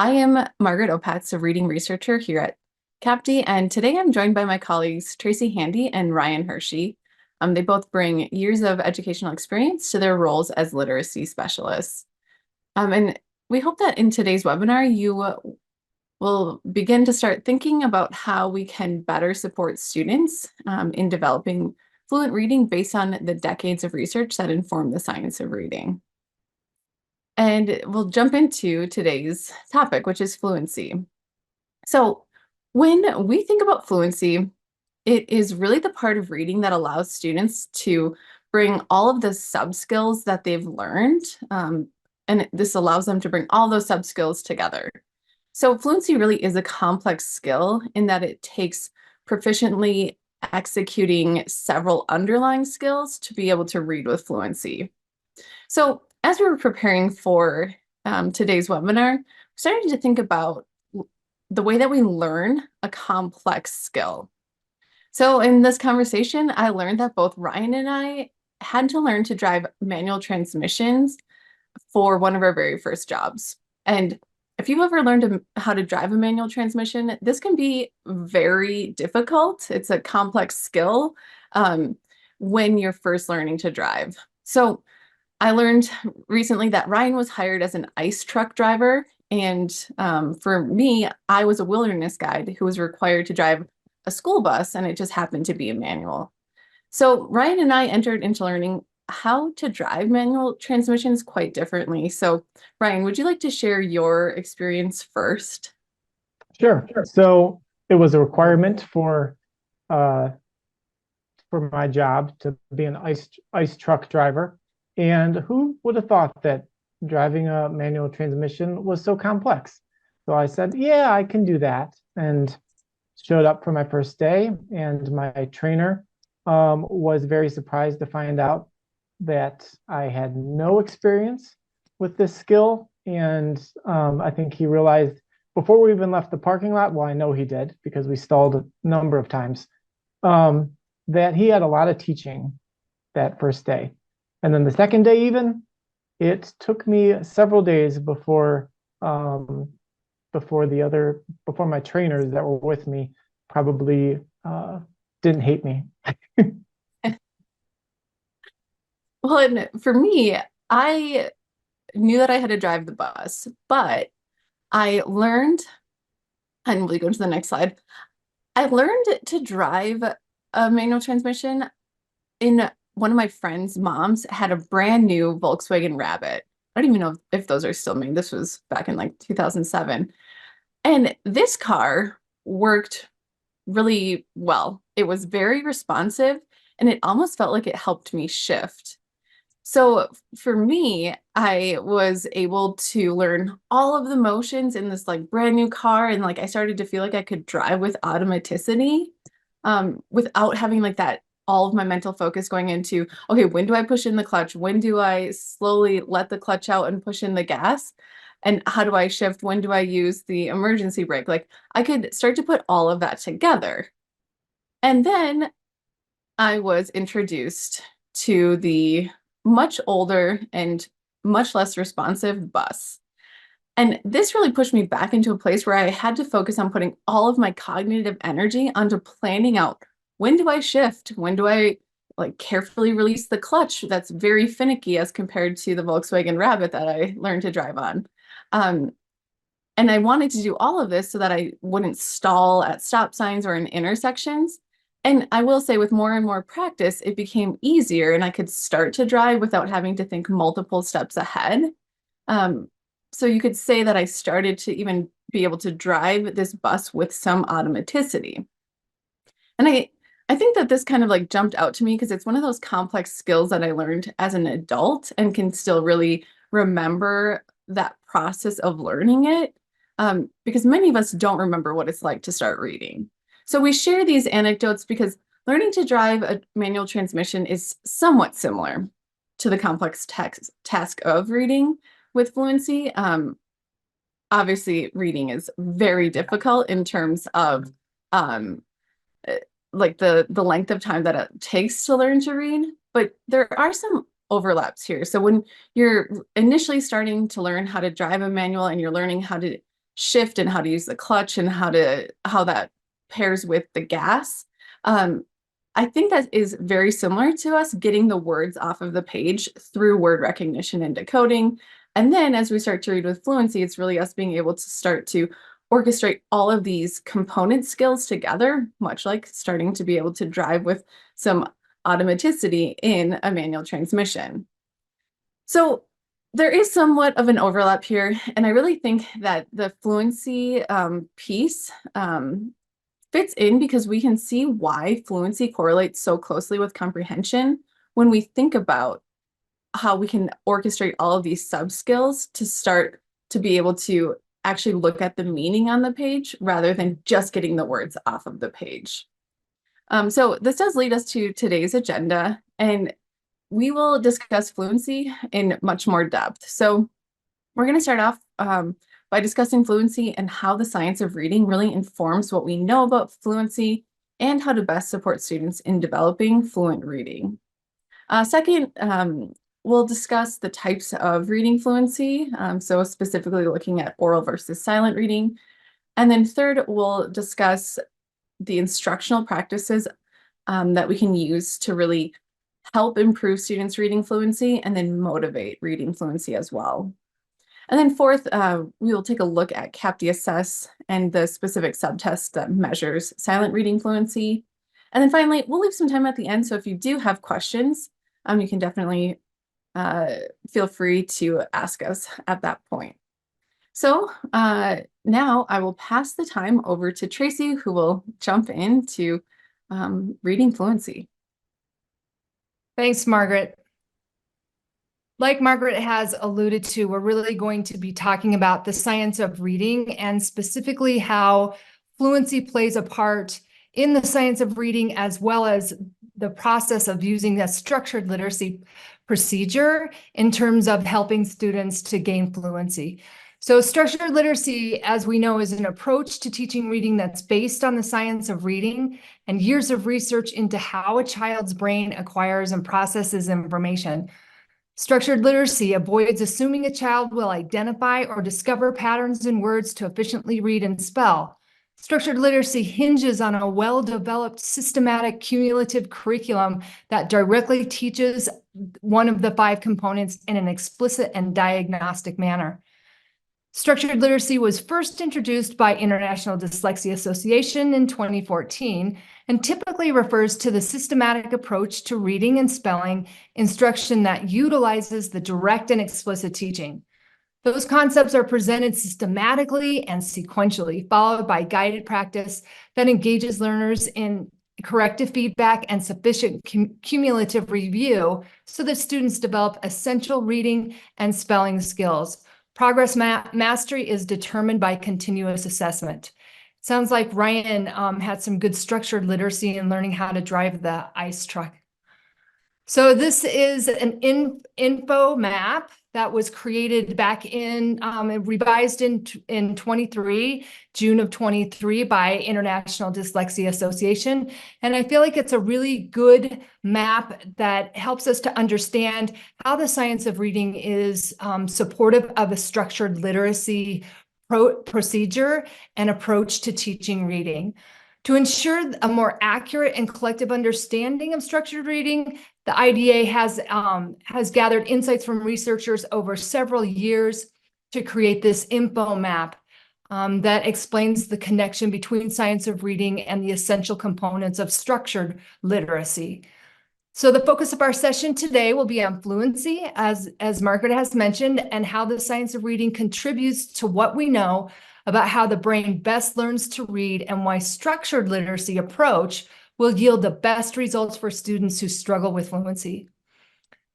I am Margaret Opatz, a reading researcher here at CAPD, and today I'm joined by my colleagues Tracy Handy and Ryan Hershey. They both bring years of educational experience to their roles as literacy specialists. And we hope that in today's webinar, you will begin to start thinking about how we can better support students in developing fluent reading based on the decades of research that inform the science of reading. And we'll jump into today's topic, which is fluency. So when we think about fluency, it is really the part of reading that allows students to bring all of the sub-skills that they've learned, and this allows them to bring all those sub-skills together. So fluency really is a complex skill in that it takes proficiently executing several underlying skills to be able to read with fluency. So as we were preparing for today's webinar, we started to think about the way that we learn a complex skill. So in this conversation, I learned that both Ryan and I had to learn to drive manual transmissions for one of our very first jobs. And if you've ever learned how to drive a manual transmission, this can be very difficult. It's a complex skill when you're first learning to drive. So I learned recently that Ryan was hired as an ice truck driver. And for me, I was a wilderness guide who was required to drive a school bus, and it just happened to be a manual. So Ryan and I entered into learning how to drive manual transmissions quite differently. So Ryan, would you like to share your experience first? Sure. So it was a requirement uh, for my job to be an ice truck driver. And who would have thought that driving a manual transmission was so complex? So I said, yeah, I can do that. And showed up for my first day. And my trainer was very surprised to find out that I had no experience with this skill. And I think he realized before we even left the parking lot, well, I know he did because we stalled a number of times, that he had a lot of teaching that first day. And then the second day, even, it took me several days before my trainers that were with me probably didn't hate me. Well, and for me, I knew that I had to drive the bus, but I learned, and we'll go to the next slide. I learned to drive a manual transmission in one of my friend's moms had a brand new Volkswagen Rabbit. I don't even know if those are still made. This was back in like 2007. And this car worked really well. It was very responsive and it almost felt like it helped me shift. So for me, I was able to learn all of the motions in this like brand new car. And like I started to feel like I could drive with automaticity without having like that all of my mental focus going into, okay, when do I push in the clutch? When do I slowly let the clutch out and push in the gas? And how do I shift? When do I use the emergency brake? Like I could start to put all of that together. And then I was introduced to the much older and much less responsive bus. And this really pushed me back into a place where I had to focus on putting all of my cognitive energy onto planning out when do I shift? When do I like carefully release the clutch that's very finicky as compared to the Volkswagen Rabbit that I learned to drive on. Um, and I wanted to do all of this so that I wouldn't stall at stop signs or in intersections. And I will say with more and more practice, it became easier and I could start to drive without having to think multiple steps ahead. So you could say that I started to even be able to drive this bus with some automaticity. And I think that this kind of like jumped out to me because it's one of those complex skills that I learned as an adult and can still really remember that process of learning it. Because many of us don't remember what it's like to start reading. So we share these anecdotes because learning to drive a manual transmission is somewhat similar to the complex task of reading with fluency. Obviously, reading is very difficult in terms of like the length of time that it takes to learn to read, but there are some overlaps here. So when you're initially starting to learn how to drive a manual and you're learning how to shift and how to use the clutch and how that pairs with the gas. Um, I think that is very similar to us getting the words off of the page through word recognition and decoding. And then as we start to read with fluency, it's really us being able to start to orchestrate all of these component skills together, much like starting to be able to drive with some automaticity in a manual transmission. So there is somewhat of an overlap here, and I really think that the fluency piece fits in because we can see why fluency correlates so closely with comprehension when we think about how we can orchestrate all of these sub skills to start to be able to actually look at the meaning on the page rather than just getting the words off of the page. So this does lead us to today's agenda, and we will discuss fluency in much more depth. So we're going to start off by discussing fluency and how the science of reading really informs what we know about fluency and how to best support students in developing fluent reading. Second, we'll discuss the types of reading fluency, so specifically looking at oral versus silent reading. And then third, we'll discuss the instructional practices that we can use to really help improve students' reading fluency and then motivate reading fluency as well. And then fourth, we will take a look at CAPTI Assess and the specific subtest that measures silent reading fluency. And then finally, we'll leave some time at the end. So if you do have questions, you can definitely feel free to ask us at that point. So now I will pass the time over to Tracy, who will jump into reading fluency. Thanks, Margaret. Like Margaret has alluded to, we're really going to be talking about the science of reading and specifically how fluency plays a part in the science of reading, as well as the process of using a structured literacy procedure in terms of helping students to gain fluency. So structured literacy, as we know, is an approach to teaching reading that's based on the science of reading and years of research into how a child's brain acquires and processes information. Structured literacy avoids assuming a child will identify or discover patterns in words to efficiently read and spell. Structured literacy hinges on a well-developed, systematic, cumulative curriculum that directly teaches one of the 5 components in an explicit and diagnostic manner. Structured literacy was first introduced by International Dyslexia Association in 2014 and typically refers to the systematic approach to reading and spelling instruction that utilizes the direct and explicit teaching. Those concepts are presented systematically and sequentially, followed by guided practice that engages learners in corrective feedback and sufficient cumulative review so that students develop essential reading and spelling skills. Progress mastery is determined by continuous assessment. Sounds like Ryan had some good structured literacy in learning how to drive the ice truck. So this is an info map that was created back in, revised in 23, June of 23 by International Dyslexia Association. And I feel like it's a really good map that helps us to understand how the science of reading is supportive of a structured literacy procedure and approach to teaching reading. To ensure a more accurate and collective understanding of structured reading, the IDA has gathered insights from researchers over several years to create this info map that explains the connection between science of reading and the essential components of structured literacy. So the focus of our session today will be on fluency, as Margaret has mentioned, and how the science of reading contributes to what we know about how the brain best learns to read and why structured literacy approach will yield the best results for students who struggle with fluency.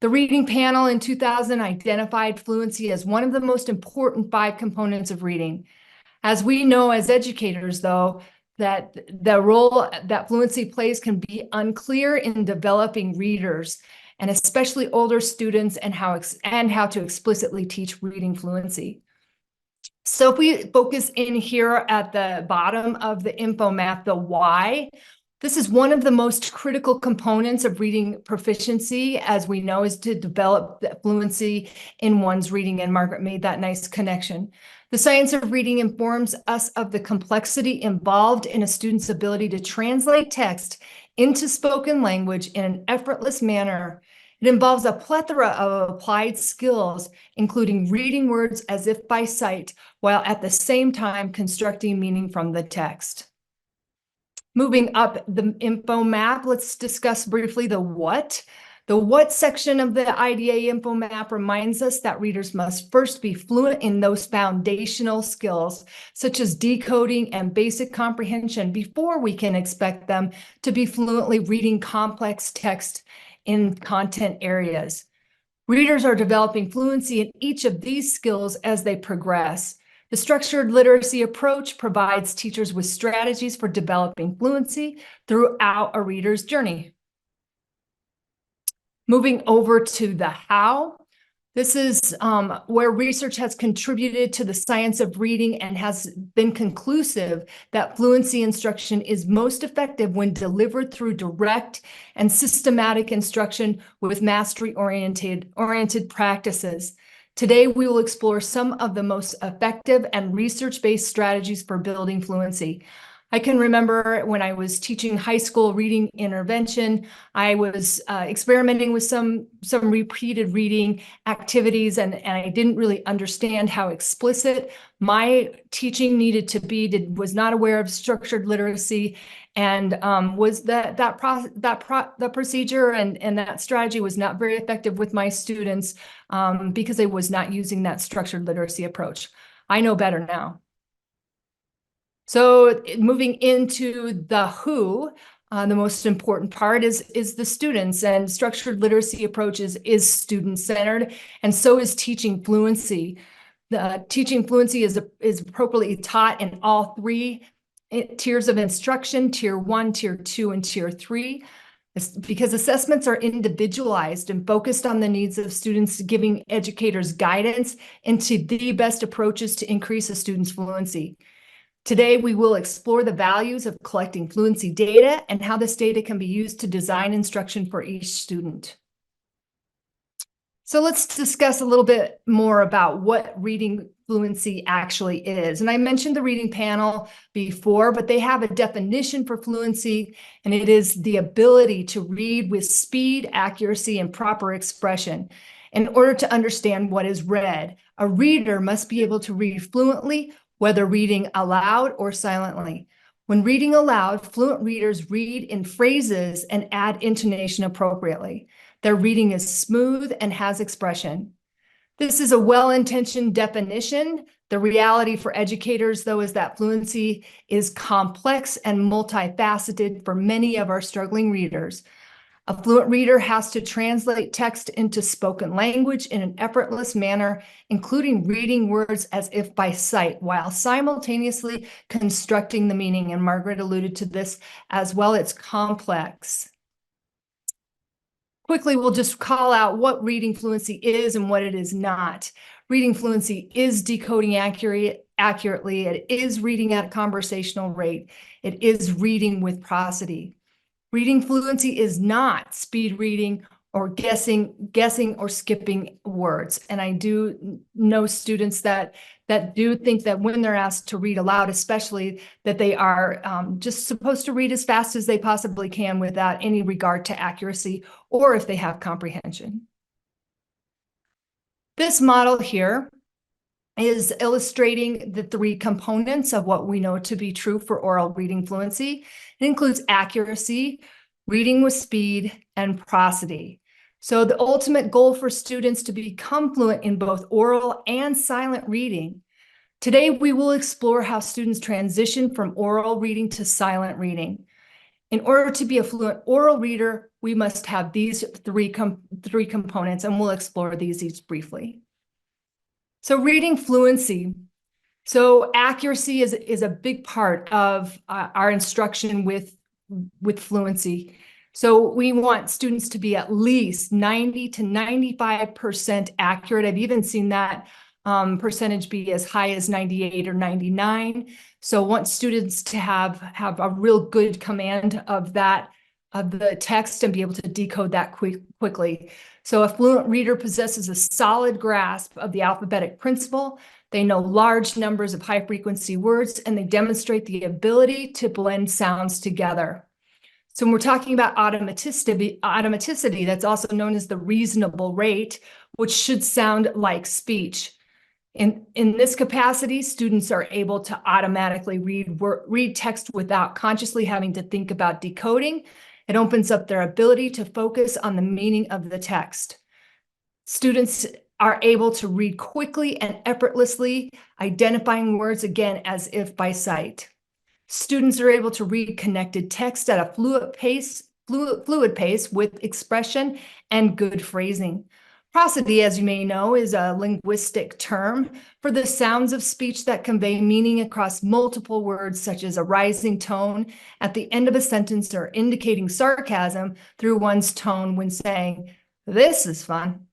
The reading panel in 2000 identified fluency as one of the most important 5 components of reading. As we know as educators, though, that the role that fluency plays can be unclear in developing readers, and especially older students, and how to explicitly teach reading fluency. So if we focus in here at the bottom of the info map, the why, this is one of the most critical components of reading proficiency, as we know, is to develop the fluency in one's reading, and Margaret made that nice connection. The science of reading informs us of the complexity involved in a student's ability to translate text into spoken language in an effortless manner. It involves a plethora of applied skills, including reading words as if by sight, while at the same time constructing meaning from the text. Moving up the info map, let's discuss briefly the what. The what section of the IDA info map reminds us that readers must first be fluent in those foundational skills, such as decoding and basic comprehension, before we can expect them to be fluently reading complex text in content areas. Readers are developing fluency in each of these skills as they progress. The structured literacy approach provides teachers with strategies for developing fluency throughout a reader's journey. Moving over to the how. This is where research has contributed to the science of reading and has been conclusive that fluency instruction is most effective when delivered through direct and systematic instruction with mastery-oriented practices. Today, we will explore some of the most effective and research-based strategies for building fluency. I can remember when I was teaching high school reading intervention, I was experimenting with some repeated reading activities, and I didn't really understand how explicit my teaching needed to be. Was not aware of structured literacy, and was the procedure and that strategy was not very effective with my students because I was not using that structured literacy approach. I know better now. So moving into the who, the most important part is the students, and structured literacy approaches is student-centered, and so is teaching fluency. Teaching fluency is appropriately taught in all three tiers of instruction, tier 1, tier 2, and tier 3. It's because assessments are individualized and focused on the needs of students, giving educators guidance into the best approaches to increase a student's fluency. Today, we will explore the values of collecting fluency data and how this data can be used to design instruction for each student. So let's discuss a little bit more about what reading fluency actually is. And I mentioned the reading panel before, but they have a definition for fluency, and it is the ability to read with speed, accuracy, and proper expression. In order to understand what is read, a reader must be able to read fluently, whether reading aloud or silently. When reading aloud, fluent readers read in phrases and add intonation appropriately. Their reading is smooth and has expression. This is a well-intentioned definition. The reality for educators, though, is that fluency is complex and multifaceted for many of our struggling readers. A fluent reader has to translate text into spoken language in an effortless manner, including reading words as if by sight, while simultaneously constructing the meaning. And Margaret alluded to this as well. It's complex. Quickly, we'll just call out what reading fluency is and what it is not. Reading fluency is decoding accurately. It is reading at a conversational rate. It is reading with prosody. Reading fluency is not speed reading or guessing or skipping words. And I do know students that do think that when they're asked to read aloud, especially, that they are just supposed to read as fast as they possibly can without any regard to accuracy or if they have comprehension. This model here is illustrating the three components of what we know to be true for oral reading fluency. It includes accuracy, reading with speed, and prosody. So the ultimate goal for students to become fluent in both oral and silent reading. Today, we will explore how students transition from oral reading to silent reading. In order to be a fluent oral reader, we must have these three components, and we'll explore these each briefly. So reading fluency. So accuracy is a big part of our instruction with fluency. So we want students to be at least 90 to 95% accurate. I've even seen that percentage be as high as 98 or 99. So want students to have a real good command of the text and be able to decode that quickly. So a fluent reader possesses a solid grasp of the alphabetic principle, They know large numbers of high-frequency words, and they demonstrate the ability to blend sounds together. So when we're talking about automaticity, that's also known as the reasonable rate, which should sound like speech. In this capacity, students are able to automatically read text without consciously having to think about decoding. It opens up their ability to focus on the meaning of the text. Students are able to read quickly and effortlessly, identifying words again as if by sight. Students are able to read connected text at a fluid pace with expression and good phrasing. Prosody, as you may know, is a linguistic term for the sounds of speech that convey meaning across multiple words, such as a rising tone at the end of a sentence or indicating sarcasm through one's tone when saying, "This is fun."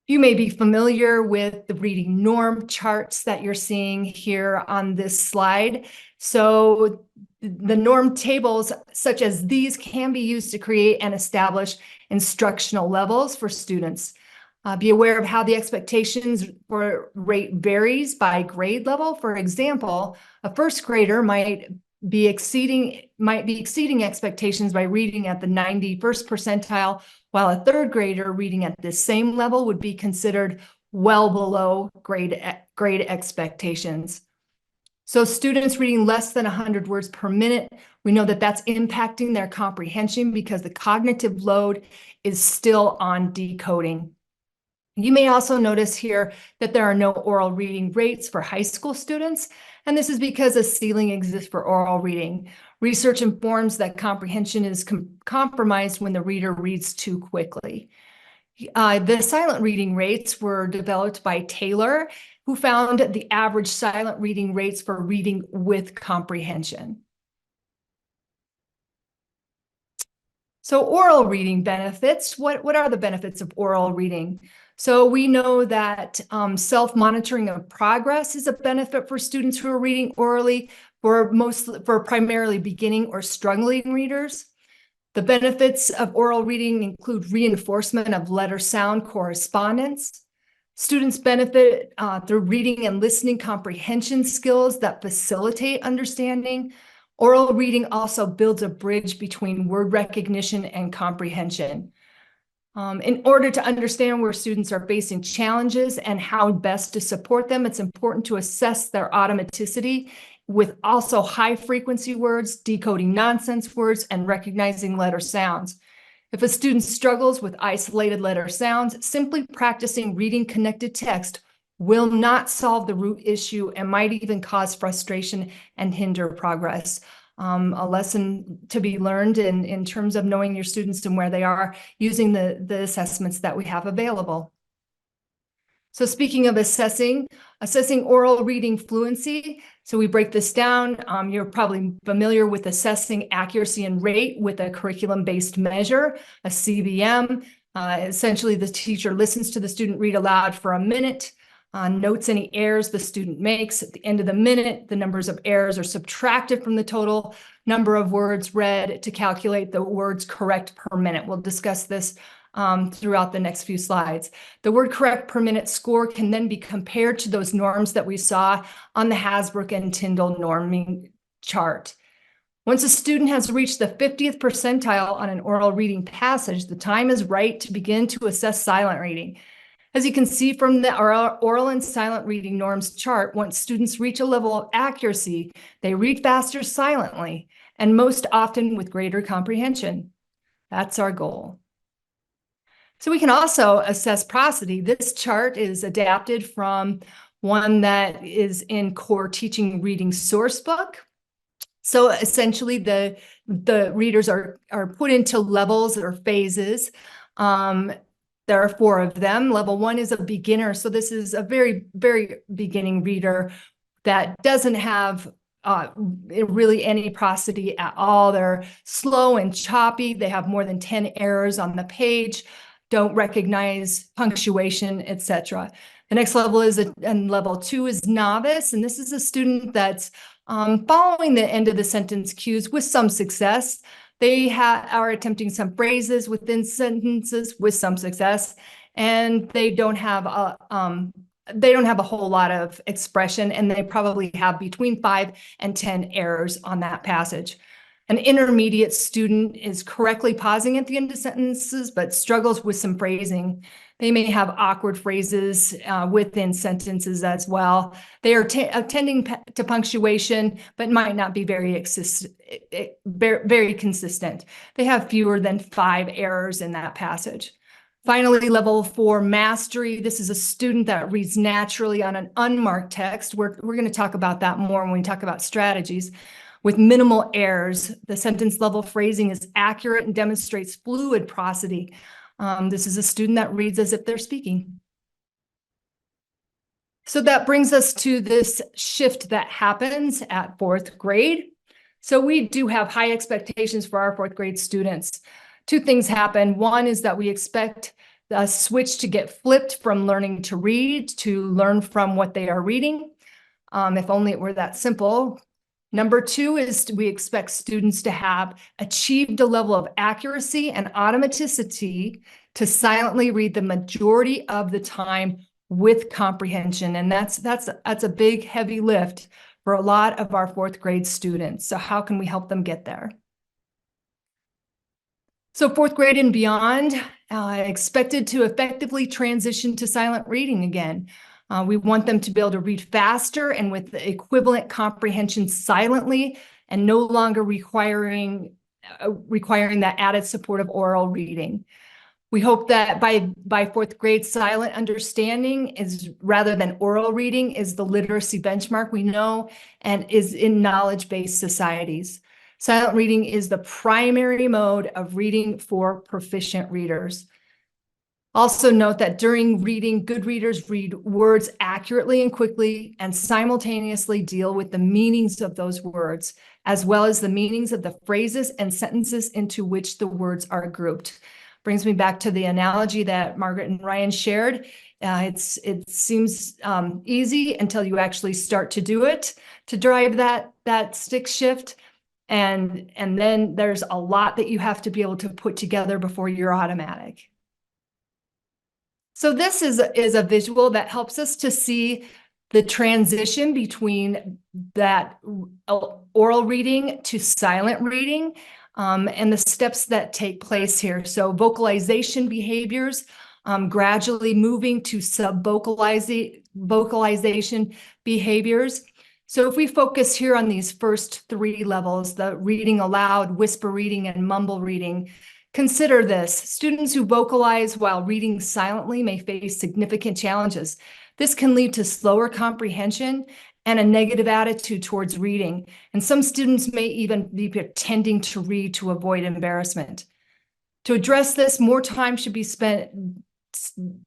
You may be familiar with the reading norm charts that you're seeing here on this slide. So the norm tables such as these can be used to create and establish instructional levels for students. Be aware of how the expectations for rate varies by grade level. For example, a first grader might be exceeding expectations by reading at the 91st percentile, while a third grader reading at this same level would be considered well below grade expectations. So students reading less than 100 words per minute, we know that that's impacting their comprehension because the cognitive load is still on decoding. You may also notice here that there are no oral reading rates for high school students, and this is because a ceiling exists for oral reading. Research informs that comprehension is compromised when the reader reads too quickly. The silent reading rates were developed by Taylor, who found the average silent reading rates for reading with comprehension. So oral reading benefits, what are the benefits of oral reading? So we know that self-monitoring of progress is a benefit for students who are reading orally for primarily beginning or struggling readers. The benefits of oral reading include reinforcement of letter-sound correspondence. Students benefit through reading and listening comprehension skills that facilitate understanding. Oral reading also builds a bridge between word recognition and comprehension. In order to understand where students are facing challenges and how best to support them, it's important to assess their automaticity with also high frequency words, decoding nonsense words, and recognizing letter sounds. If a student struggles with isolated letter sounds, simply practicing reading connected text will not solve the root issue and might even cause frustration and hinder progress. A lesson to be learned in terms of knowing your students and where they are using the assessments that we have available. So speaking of assessing oral reading fluency, so we break this down. You're probably familiar with assessing accuracy and rate with a curriculum-based measure, a CBM. Essentially, the teacher listens to the student read aloud for a minute, notes any errors the student makes. At the end of the minute, the numbers of errors are subtracted from the total number of words read to calculate the words correct per minute. We'll discuss this throughout the next few slides. The word correct per minute score can then be compared to those norms that we saw on the Hasbrook and Tyndall norming chart. Once a student has reached the 50th percentile on an oral reading passage, the time is right to begin to assess silent reading. As you can see from the oral and silent reading norms chart, once students reach a level of accuracy, they read faster silently, and most often with greater comprehension. That's our goal. So we can also assess prosody. This chart is adapted from one that is in Core Teaching Reading Sourcebook. So essentially the readers are put into levels or phases. There are 4 of them. Level 1 is a beginner. So this is a very, very beginning reader that doesn't have really any prosody at all. They're slow and choppy. They have more than 10 errors on the page, don't recognize punctuation, etc. The next level is, and level 2 is novice. And this is a student that's following the end of the sentence cues with some success. They are attempting some phrases within sentences with some success. and they don't have a whole lot of expression, and they probably have between 5 and 10 errors on that passage. An intermediate student is correctly pausing at the end of sentences, but struggles with some phrasing. They may have awkward phrases within sentences as well. They are attending to punctuation, but might not be very consistent. They have fewer than 5 errors in that passage. Finally, level 4 mastery. This is a student that reads naturally on an unmarked text. We're going to talk about that more when we talk about strategies. With minimal errors, the sentence level phrasing is accurate and demonstrates fluid prosody. This is a student that reads as if they're speaking. So that brings us to this shift that happens at 4th grade. So we do have high expectations for our 4th grade students. 2 things happen. One is that we expect the switch to get flipped from learning to read to learn from what they are reading. If only it were that simple. Number 2 is we expect students to have achieved a level of accuracy and automaticity to silently read the majority of the time with comprehension. And that's a big, heavy lift for a lot of our 4th grade students. So how can we help them get there? So 4th grade and beyond, expected to effectively transition to silent reading again. We want them to be able to read faster and with the equivalent comprehension silently, and no longer requiring that added support of oral reading. We hope that by 4th grade, silent understanding is, rather than oral reading, is the literacy benchmark we know and is in knowledge-based societies. Silent reading is the primary mode of reading for proficient readers. Also note that during reading, good readers read words accurately and quickly and simultaneously deal with the meanings of those words, as well as the meanings of the phrases and sentences into which the words are grouped. Brings me back to the analogy that Margaret and Ryan shared. It seems easy until you actually start to do it to drive that stick shift. And then there's a lot that you have to be able to put together before you're automatic. So this is a visual that helps us to see the transition between that oral reading to silent reading, and the steps that take place here. So vocalization behaviors, gradually moving to vocalization behaviors. So if we focus here on these first 3 levels, the reading aloud, whisper reading, and mumble reading, consider this. Students who vocalize while reading silently may face significant challenges. This can lead to slower comprehension and a negative attitude towards reading. And some students may even be pretending to read to avoid embarrassment. To address this, more time should be spent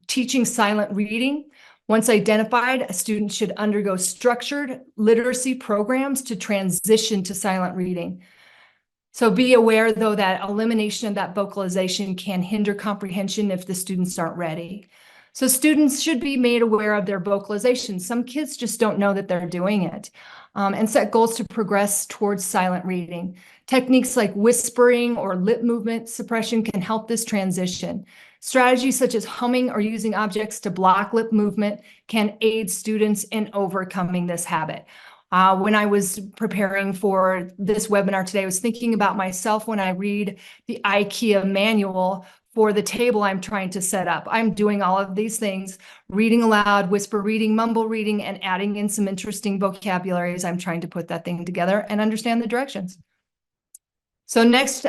teaching silent reading. Once identified, a student should undergo structured literacy programs to transition to silent reading. So be aware, though, that elimination of that vocalization can hinder comprehension if the students aren't ready. So students should be made aware of their vocalization. Some kids just don't know that they're doing it, and set goals to progress towards silent reading. Techniques like whispering or lip movement suppression can help this transition. Strategies such as humming or using objects to block lip movement can aid students in overcoming this habit. When I was preparing for this webinar today, I was thinking about myself when I read the IKEA manual for the table I'm trying to set up. I'm doing all of these things, reading aloud, whisper reading, mumble reading, and adding in some interesting vocabulary as I'm trying to put that thing together and understand the directions. So next,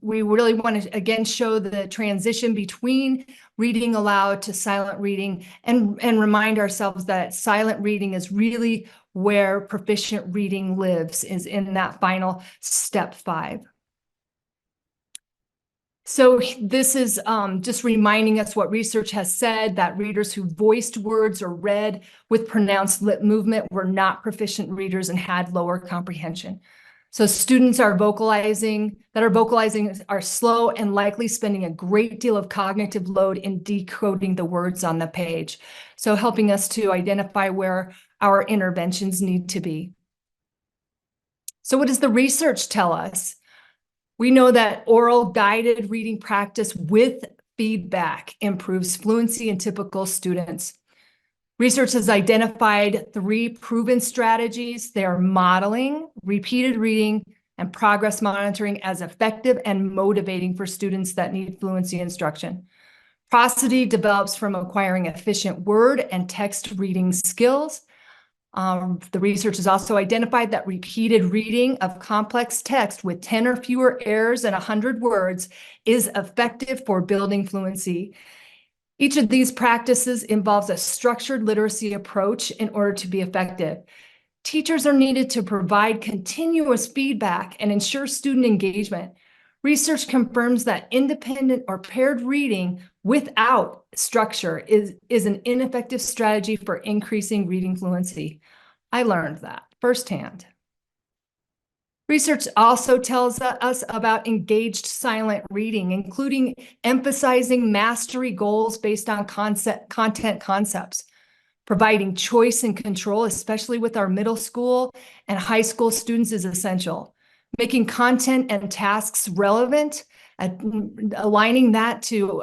we really want to, again, show the transition between reading aloud to silent reading, and remind ourselves that silent reading is really where proficient reading lives, is in that final step 5. So this is just reminding us what research has said, that readers who voiced words or read with pronounced lip movement were not proficient readers and had lower comprehension. So students are vocalizing are slow and likely spending a great deal of cognitive load in decoding the words on the page. So helping us to identify where our interventions need to be. So what does the research tell us? We know that oral guided reading practice with feedback improves fluency in typical students. Research has identified 3 proven strategies. They are modeling, repeated reading, and progress monitoring as effective and motivating for students that need fluency instruction. Prosody develops from acquiring efficient word and text reading skills. The research has also identified that repeated reading of complex text with 10 or fewer errors and 100 words is effective for building fluency. Each of these practices involves a structured literacy approach in order to be effective. Teachers are needed to provide continuous feedback and ensure student engagement. Research confirms that independent or paired reading without structure is an ineffective strategy for increasing reading fluency. I learned that firsthand. Research also tells us about engaged silent reading, including emphasizing mastery goals based on content concepts. Providing choice and control, especially with our middle school and high school students, is essential. Making content and tasks relevant, aligning that to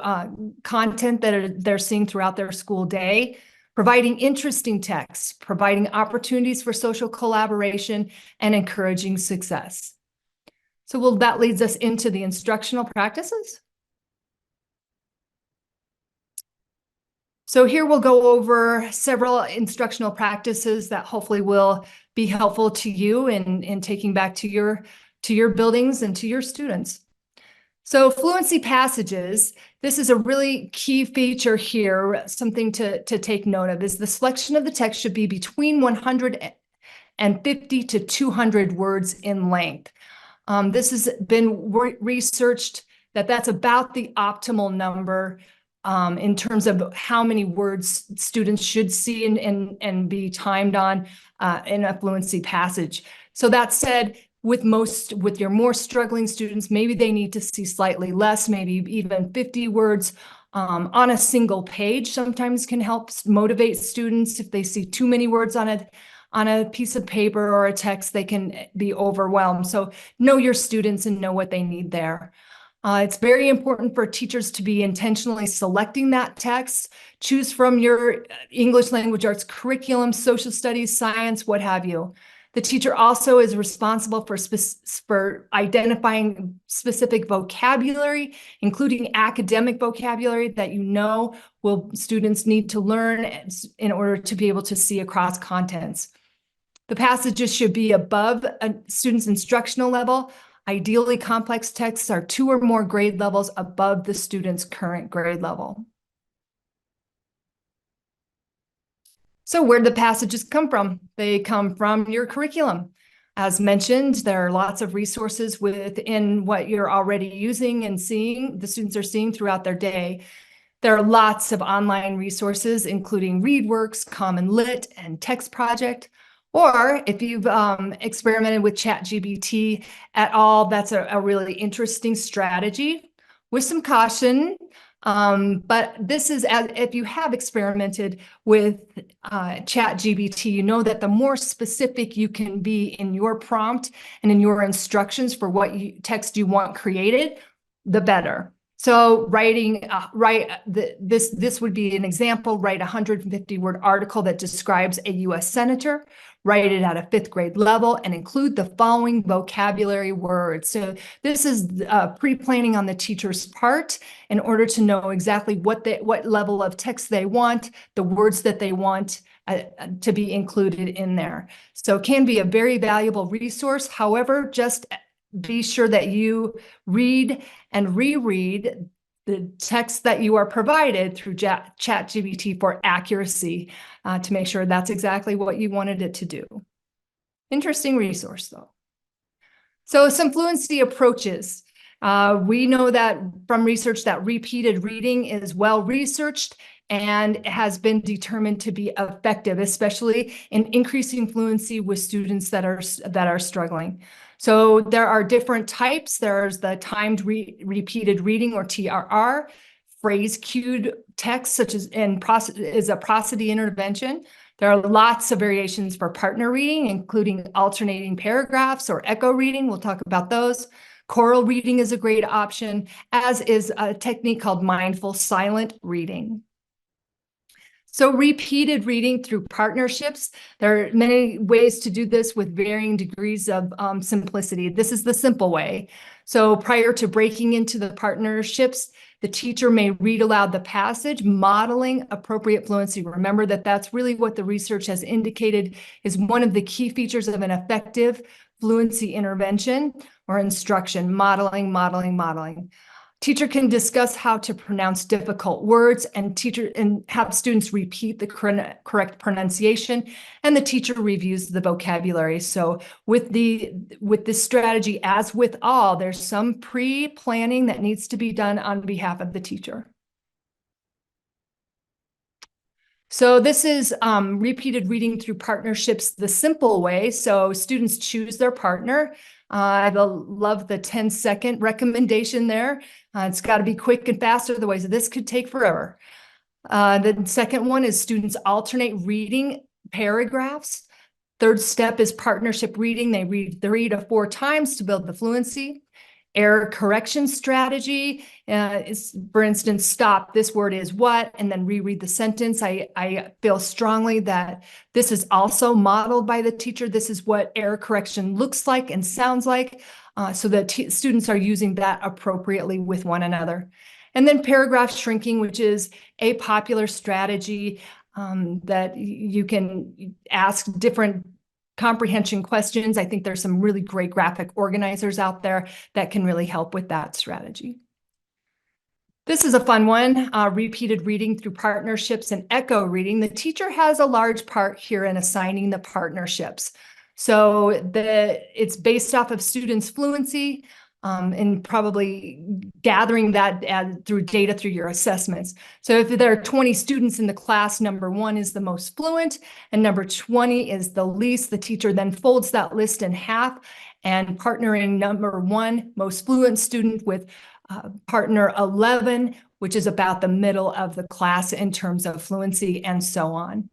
content that they're seeing throughout their school day, providing interesting texts, providing opportunities for social collaboration, and encouraging success. So that leads us into the instructional practices. So here we'll go over several instructional practices that hopefully will be helpful to you in taking back to your buildings and to your students. So fluency passages, this is a really key feature here, something to take note of, is the selection of the text should be between 150 to 200 words in length. This has been researched that's about the optimal number in terms of how many words students should see and be timed on in a fluency passage. So that said, with your more struggling students, maybe they need to see slightly less, maybe even 50 words on a single page sometimes can help motivate students. If they see too many words on a piece of paper or a text, they can be overwhelmed. So know your students and know what they need there. It's very important for teachers to be intentionally selecting that text. Choose from your English language arts curriculum, social studies, science, what have you. The teacher also is responsible for identifying specific vocabulary, including academic vocabulary that students need to learn in order to be able to see across contents. The passages should be above a student's instructional level. Ideally, complex texts are 2 or more grade levels above the student's current grade level. So where do the passages come from? They come from your curriculum. As mentioned, there are lots of resources within what you're already using and seeing, the students are seeing throughout their day. There are lots of online resources, including ReadWorks, Common Lit, and Text Project. Or if you've experimented with ChatGPT at all, that's a really interesting strategy with some caution. But this is, if you have experimented with ChatGPT, you know that the more specific you can be in your prompt and in your instructions for what text you want created, the better. So this would be an example: write a 150-word article that describes a U.S. senator. Write it at a 5th grade level and include the following vocabulary words. So this is pre-planning on the teacher's part in order to know exactly what level of text they want, the words that they want to be included in there. So it can be a very valuable resource. However, just be sure that you read and reread the text that you are provided through ChatGPT for accuracy to make sure that's exactly what you wanted it to do. Interesting resource, though. So some fluency approaches. We know that from research that repeated reading is well researched and has been determined to be effective, especially in increasing fluency with students that are struggling. So there are different types. There's the timed repeated reading, or TRR, phrase cued text, such as is a prosody intervention. There are lots of variations for partner reading, including alternating paragraphs or echo reading. We'll talk about those. Choral reading is a great option, as is a technique called mindful silent reading. So repeated reading through partnerships. There are many ways to do this with varying degrees of simplicity. This is the simple way. So prior to breaking into the partnerships, the teacher may read aloud the passage, modeling appropriate fluency. Remember that that's really what the research has indicated is one of the key features of an effective fluency intervention or instruction: modeling, modeling, modeling. Teacher can discuss how to pronounce difficult words, and have students repeat the correct pronunciation, and the teacher reviews the vocabulary. So with this strategy, as with all, there's some pre-planning that needs to be done on behalf of the teacher. So this is repeated reading through partnerships the simple way. So students choose their partner. I love the 10-second recommendation there. It's got to be quick and fast, otherwise this could take forever. The second one is students alternate reading paragraphs. Third step is partnership reading. They read 3 to 4 times to build the fluency. Error correction strategy is, for instance, stop, this word is what, and then reread the sentence. I feel strongly that this is also modeled by the teacher. This is what error correction looks like and sounds like, so that students are using that appropriately with one another. And then paragraph shrinking, which is a popular strategy that you can ask different comprehension questions. I think there's some really great graphic organizers out there that can really help with that strategy. This is a fun one, repeated reading through partnerships and echo reading. The teacher has a large part here in assigning the partnerships. So it's based off of students' fluency, and probably gathering that through data through your assessments. So if there are 20 students in the class, number 1 is the most fluent and number 20 is the least. The teacher then folds that list in half and partnering number 1 most fluent student with partner 11, which is about the middle of the class in terms of fluency, and so on.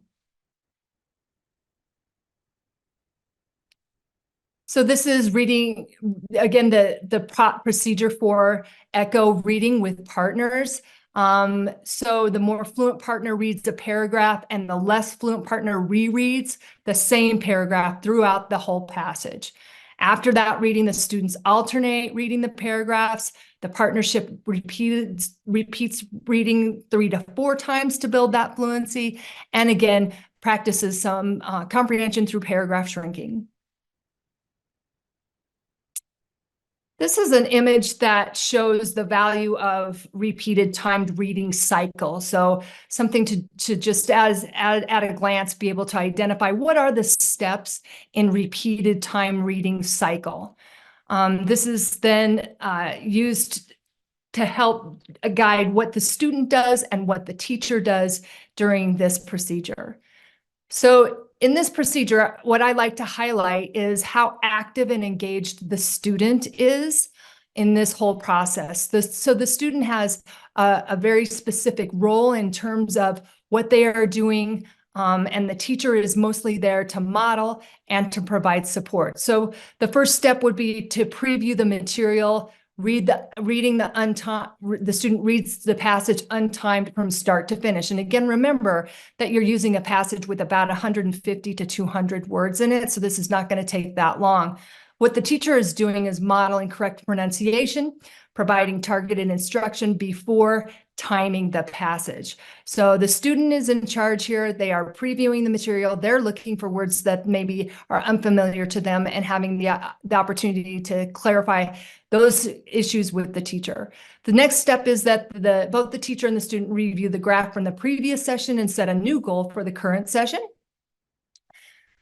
So this is reading, again, the procedure for echo reading with partners. So the more fluent partner reads a paragraph and the less fluent partner rereads the same paragraph throughout the whole passage. After that reading, the students alternate reading the paragraphs. The partnership repeats reading 3 to 4 times to build that fluency. And again, practices some comprehension through paragraph shrinking. This is an image that shows the value of repeated timed reading cycle. So something to just at a glance be able to identify what are the steps in repeated time reading cycle. This is then used to help guide what the student does and what the teacher does during this procedure. So in this procedure, what I like to highlight is how active and engaged the student is in this whole process. So the student has a very specific role in terms of what they are doing, and the teacher is mostly there to model and to provide support. So the first step would be to preview the material, the student reads the passage untimed from start to finish. And again, remember that you're using a passage with about 150 to 200 words in it, so this is not going to take that long. What the teacher is doing is modeling correct pronunciation, providing targeted instruction before timing the passage. So the student is in charge here. They are previewing the material. They're looking for words that maybe are unfamiliar to them and having the opportunity to clarify those issues with the teacher. The next step is that both the teacher and the student review the graph from the previous session and set a new goal for the current session.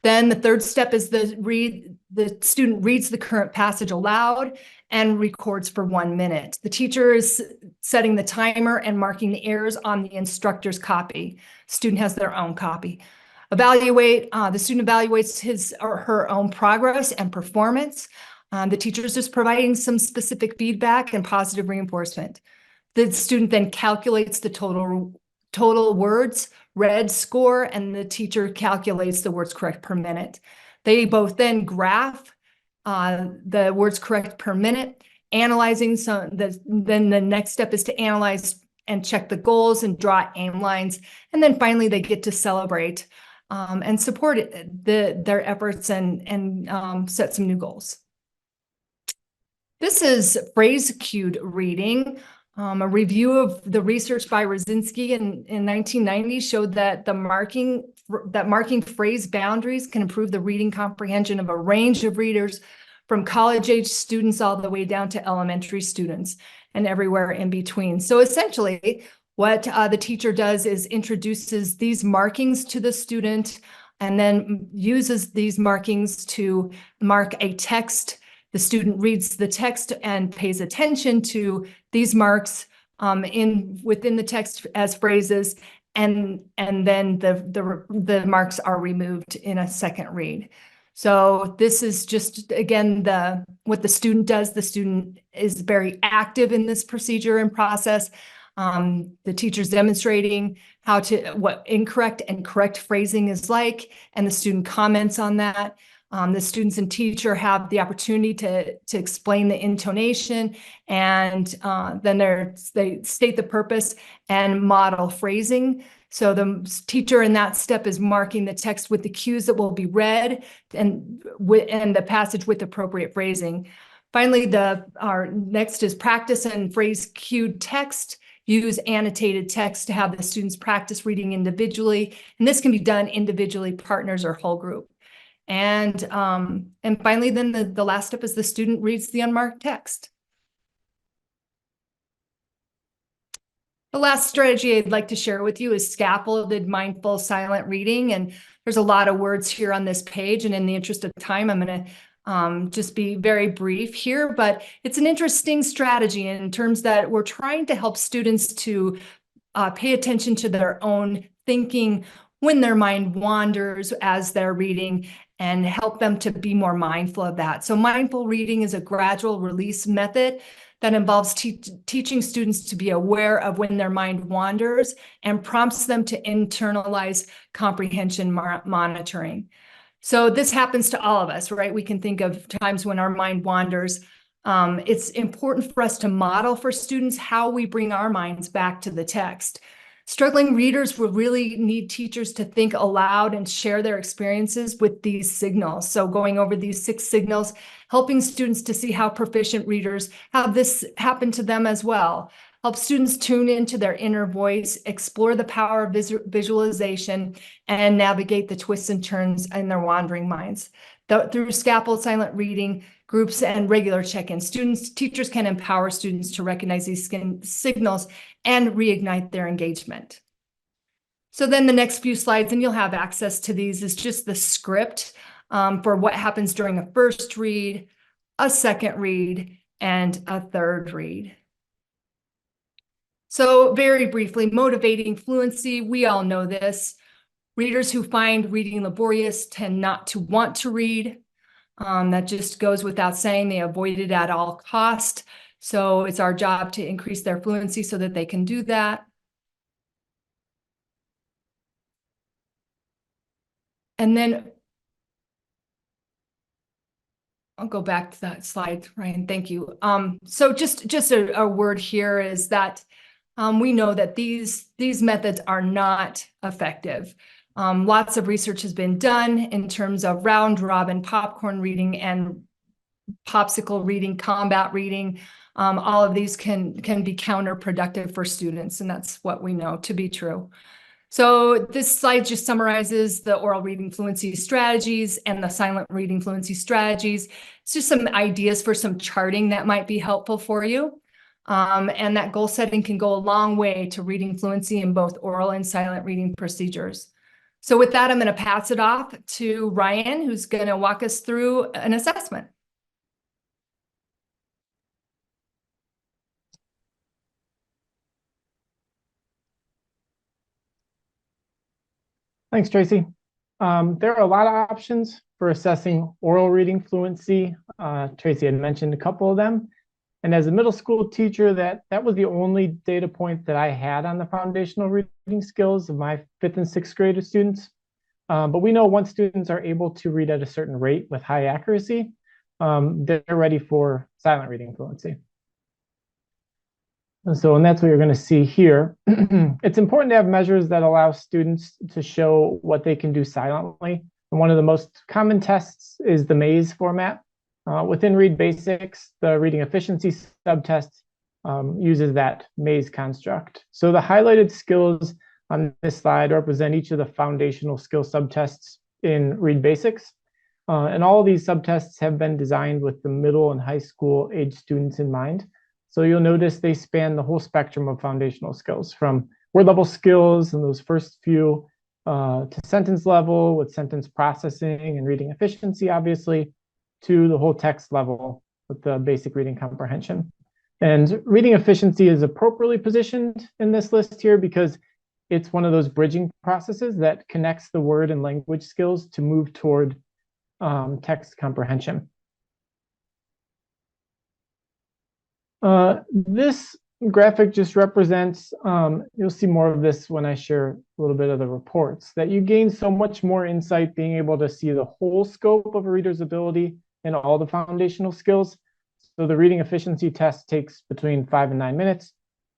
Then the third step is the student reads the current passage aloud and records for 1 minute. The teacher is setting the timer and marking the errors on the instructor's copy. Student has their own copy. The student evaluates his or her own progress and performance. The teacher is just providing some specific feedback and positive reinforcement. The student then calculates the total words read score, and the teacher calculates the words correct per minute. They both then graph the words correct per minute analyzing. Then the next step is to analyze and check the goals and draw aim lines. And then finally, they get to celebrate and support their efforts and set some new goals. This is phrase cued reading. A review of the research by Rosinski in 1990 showed that marking phrase boundaries can improve the reading comprehension of a range of readers, from college-age students all the way down to elementary students and everywhere in between. So essentially, what the teacher does is introduces these markings to the student and then uses these markings to mark a text. The student reads the text and pays attention to these marks within the text as phrases, and then the marks are removed in a second read. So this is just, again, what the student does. The student is very active in this procedure and process. The teacher's demonstrating what incorrect and correct phrasing is like, and the student comments on that. The students and teacher have the opportunity to explain the intonation, and then they state the purpose and model phrasing. So the teacher in that step is marking the text with the cues that will be read and the passage with appropriate phrasing. Finally, our next is practice and phrase cued text. Use annotated text to have the students practice reading individually, and this can be done individually, partners, or whole group. And finally, then the last step is the student reads the unmarked text. The last strategy I'd like to share with you is scaffolded mindful silent reading. And there's a lot of words here on this page. And in the interest of time, I'm going to just be very brief here. But it's an interesting strategy in terms that we're trying to help students to pay attention to their own thinking when their mind wanders as they're reading, and help them to be more mindful of that. So mindful reading is a gradual release method that involves teaching students to be aware of when their mind wanders and prompts them to internalize comprehension monitoring. So this happens to all of us, right? We can think of times when our mind wanders. It's important for us to model for students how we bring our minds back to the text. Struggling readers will really need teachers to think aloud and share their experiences with these signals. So going over these 6 signals, helping students to see how proficient readers have this happen to them as well. Help students tune into their inner voice, explore the power of visualization, and navigate the twists and turns in their wandering minds. Through scaffold silent reading groups and regular check-ins, teachers can empower students to recognize these signals and reignite their engagement. So then the next few slides, and you'll have access to these, is just the script for what happens during a first read, a second read, and a third read. So very briefly, motivating fluency. We all know this. Readers who find reading laborious tend not to want to read. That just goes without saying. They avoid it at all cost. So it's our job to increase their fluency so that they can do that. And then I'll go back to that slide, Ryan. Thank you. So just a word here is that we know that these methods are not effective. Lots of research has been done in terms of round robin popcorn reading and popsicle reading, combat reading. All of these can be counterproductive for students, and that's what we know to be true. So this slide just summarizes the oral reading fluency strategies and the silent reading fluency strategies. It's just some ideas for some charting that might be helpful for you. And that goal setting can go a long way to reading fluency in both oral and silent reading procedures. So with that, I'm going to pass it off to Ryan, who's going to walk us through an assessment. Thanks, Tracy. There are a lot of options for assessing oral reading fluency. Tracy had mentioned a couple of them. And as a middle school teacher, that was the only data point that I had on the foundational reading skills of my 5th and 6th grade students. But we know once students are able to read at a certain rate with high accuracy, they're ready for silent reading fluency. And that's what you're going to see here. It's important to have measures that allow students to show what they can do silently. And one of the most common tests is the maze format. Within Read Basics, the reading efficiency subtest uses that maze construct. So the highlighted skills on this slide represent each of the foundational skill subtests in Read Basics. And all of these subtests have been designed with the middle and high school age students in mind. So you'll notice they span the whole spectrum of foundational skills, from word level skills and those first few to sentence level with sentence processing and reading efficiency, obviously, to the whole text level with the basic reading comprehension. And reading efficiency is appropriately positioned in this list here because it's one of those bridging processes that connects the word and language skills to move toward text comprehension. This graphic just represents, you'll see more of this when I share a little bit of the reports, that you gain so much more insight being able to see the whole scope of a reader's ability in all the foundational skills. So the reading efficiency test takes between 5 and 9 minutes.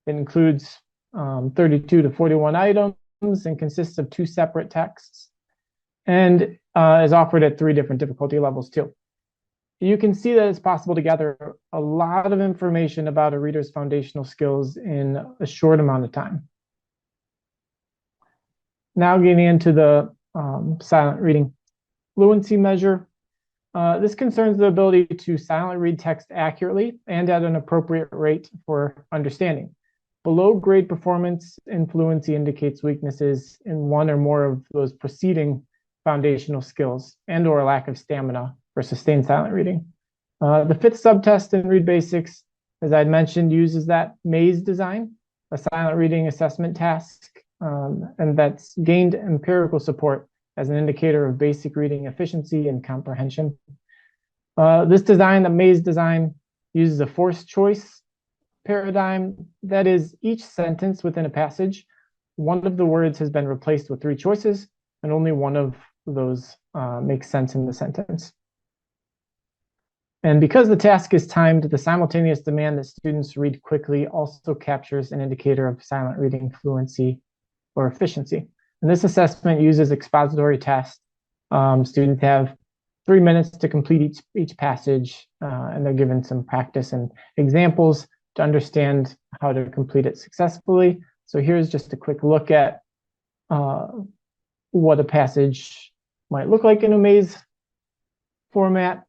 It includes 32 to 41 items and consists of 2 separate texts and is offered at 3 different difficulty levels too. You can see that it's possible to gather a lot of information about a reader's foundational skills in a short amount of time. Now getting into the silent reading fluency measure. This concerns the ability to silently read text accurately and at an appropriate rate for understanding. Below grade performance in fluency indicates weaknesses in one or more of those preceding foundational skills and or a lack of stamina for sustained silent reading. The 5th subtest in Read Basics, as I'd mentioned, uses that maze design, a silent reading assessment task, and that's gained empirical support as an indicator of basic reading efficiency and comprehension. This design, the maze design, uses a forced choice paradigm. That is, each sentence within a passage, one of the words has been replaced with 3 choices, and only one of those makes sense in the sentence. And because the task is timed, the simultaneous demand that students read quickly also captures an indicator of silent reading fluency or efficiency. And this assessment uses expository tests. Students have 3 minutes to complete each passage, and they're given some practice and examples to understand how to complete it successfully. So here's just a quick look at what a passage might look like in a maze format.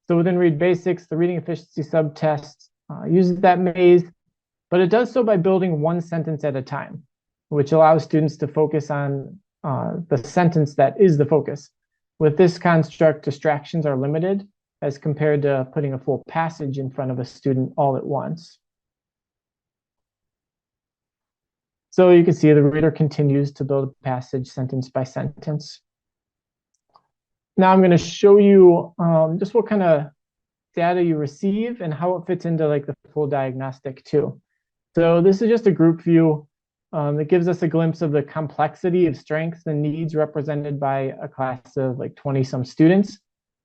So within Read Basics, the reading efficiency subtest uses that maze, but it does so by building one sentence at a time, which allows students to focus on the sentence that is the focus. With this construct, distractions are limited as compared to putting a full passage in front of a student all at once. So you can see the reader continues to build a passage sentence by sentence. Now I'm going to show you just what kind of data you receive and how it fits into like the full diagnostic too. So this is just a group view that gives us a glimpse of the complexity of strengths and needs represented by a class of like 20 some students.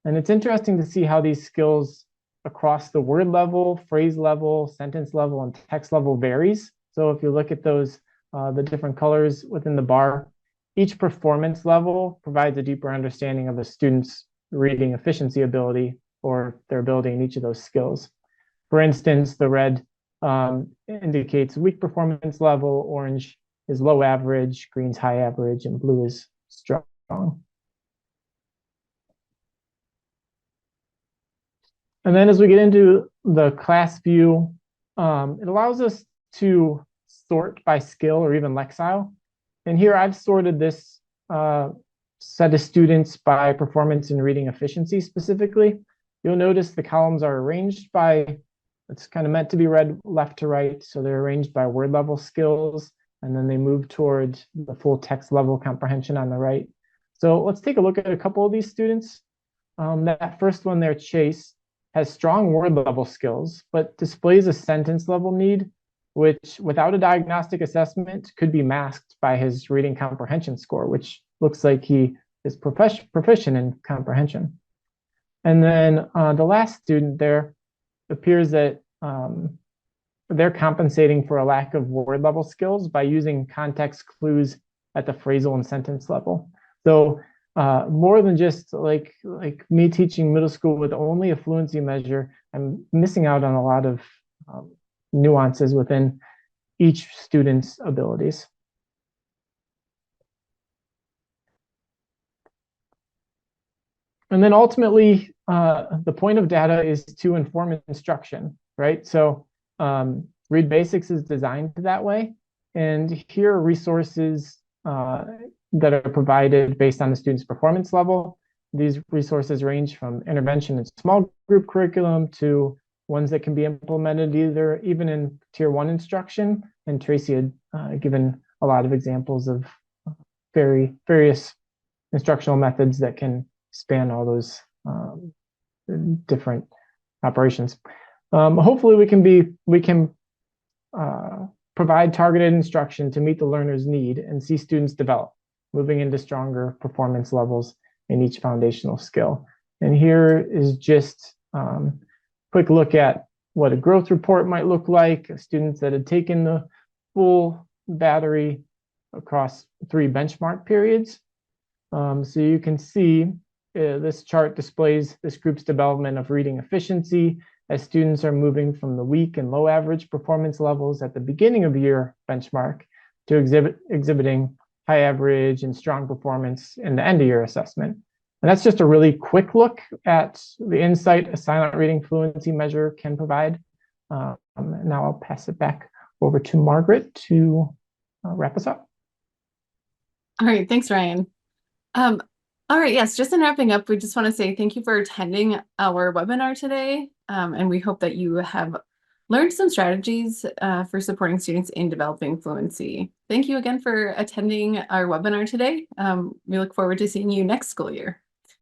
And it's interesting to see how these skills across the word level, phrase level, sentence level, and text level varies. So if you look at those, the different colors within the bar, each performance level provides a deeper understanding of a student's reading efficiency ability or their ability in each of those skills. For instance, the red indicates weak performance level, orange is low average, green's high average, and blue is strong. And then as we get into the class view, it allows us to sort by skill or even lexile. And here I've sorted this set of students by performance and reading efficiency specifically. You'll notice the columns are arranged by, it's kind of meant to be read left to right. So they're arranged by word level skills, and then they move toward the full text level comprehension on the right. So let's take a look at a couple of these students. That first one there, Chase, has strong word level skills, but displays a sentence level need, which without a diagnostic assessment could be masked by his reading comprehension score, which looks like he is proficient in comprehension. And then the last student there, appears that they're compensating for a lack of word level skills by using context clues at the phrasal and sentence level. So more than just like me teaching middle school with only a fluency measure, I'm missing out on a lot of nuances within each student's abilities. And then ultimately, the point of data is to inform instruction, right? So Read Basics is designed that way. And here are resources that are provided based on the student's performance level. These resources range from intervention in small group curriculum to ones that can be implemented even in tier 1 instruction. And Tracy had given a lot of examples of various instructional methods that can span all those different operations. Hopefully we can provide targeted instruction to meet the learner's need and see students develop, moving into stronger performance levels in each foundational skill. And here is just a quick look at what a growth report might look like, students that had taken the full battery across 3 benchmark periods. So you can see this chart displays this group's development of reading efficiency as students are moving from the weak and low average performance levels at the beginning of the year benchmark to exhibiting high average and strong performance in the end of year assessment. And that's just a really quick look at the insight a silent reading fluency measure can provide. Now I'll pass it back over to Margaret to wrap us up. All right, thanks, Ryan. All right, yes, just in wrapping up, we just want to say thank you for attending our webinar today. And we hope that you have learned some strategies for supporting students in developing fluency. Thank you again for attending our webinar today. We look forward to seeing you next school year.